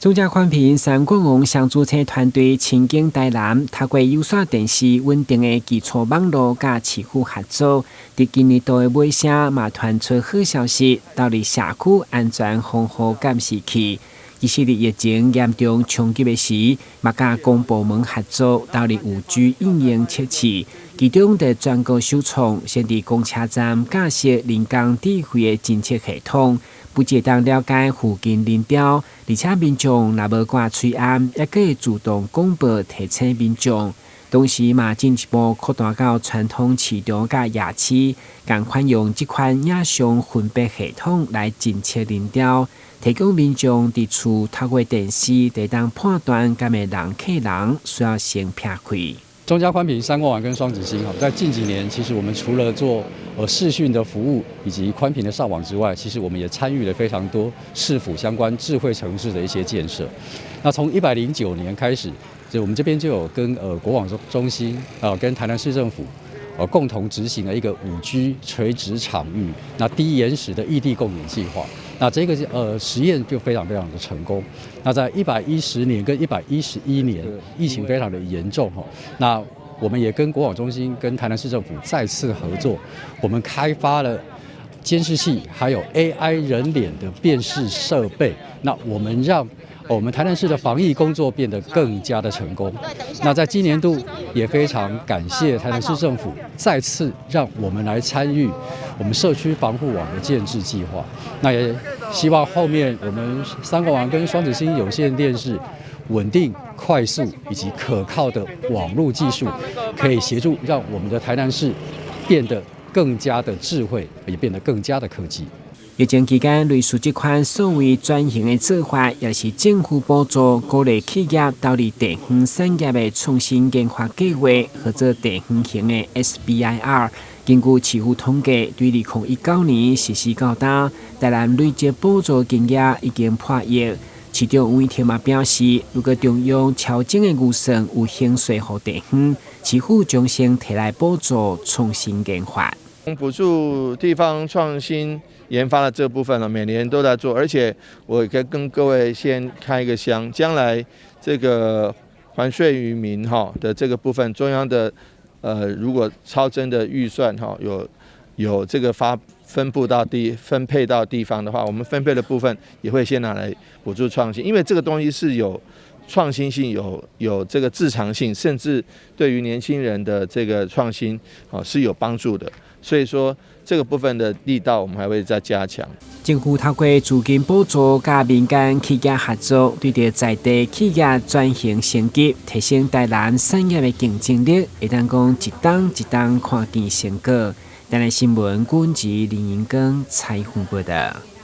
中嘉宽频三国王上注册团队前景台南，透过有线电视稳定的基础网络甲市府合作，伫今年度的尾声嘛传出好消息，到伫社区安全防护监视器。其实，伫疫情严重冲击的时，嘛甲公部门合作，到伫5G应用测试，其中伫全国首创先伫公车站架设人工智慧的侦测系统，不只当了解附近人潮，而且民众若无挂催暗，也可以自动广播提醒民众。同时嘛，进一步扩大到传统市场甲夜市，共款用这款影像分别系统来侦测人潮，提供民众伫厝透过电视得当判断敢会人客人需要先撇开。中嘉宽频三冠王跟双子星在近几年，其实我们除了做视讯的服务以及宽频的上网之外，其实我们也参与了非常多市府相关智慧城市的一些建设。那从109年开始，就我们这边就有跟国网中心跟台南市政府共同执行了一个5G 垂直场域低延时的异地共演计划。那这个实验就非常的成功。那在110年跟111年，疫情非常的严重那我们也跟国网中心跟台南市政府再次合作，我们开发了监视器，还有 AI 人脸的辨识设备。那我们让我们台南市的防疫工作变得更加的成功。那在今年度也非常感谢台南市政府再次让我们来参与我们社区防护网的建制计划。那也希望后面我们三冠王跟双子星有线电视稳定、快速以及可靠的网络技术，可以协助让我们的台南市变得更加的智慧，也变得更加的科技。疫情期间，类似这款所谓转型的做法，也是政府补助鼓励企业到地方产业的创新研发计划，或者地方型的 SBIR。根据市府统计，对2019年实施到今，台南累计补助金额已经破亿。市长吴依婷嘛表示，如果中央超整的预算有兴趣予地方，市府将先提来补助创新研发。补助地方创新研发的这部分每年都在做，而且我可以跟各位先开一个箱，将来这个还税于民的这个部分，中央的如果超增的预算有这个分配到地方的话，我们分配的部分也会先拿来补助创新，因为这个东西是有创新性，有这个自强性，甚至对于年轻人的这个创新是有帮助的。所以说，这个部分的力道我们还会再加强。政府透过资金补助甲民间企业合作，对着在地企业转型升级，提升台南产业的竞争力，会当讲一档一档看见成果。台南新闻管制林英光采访报道。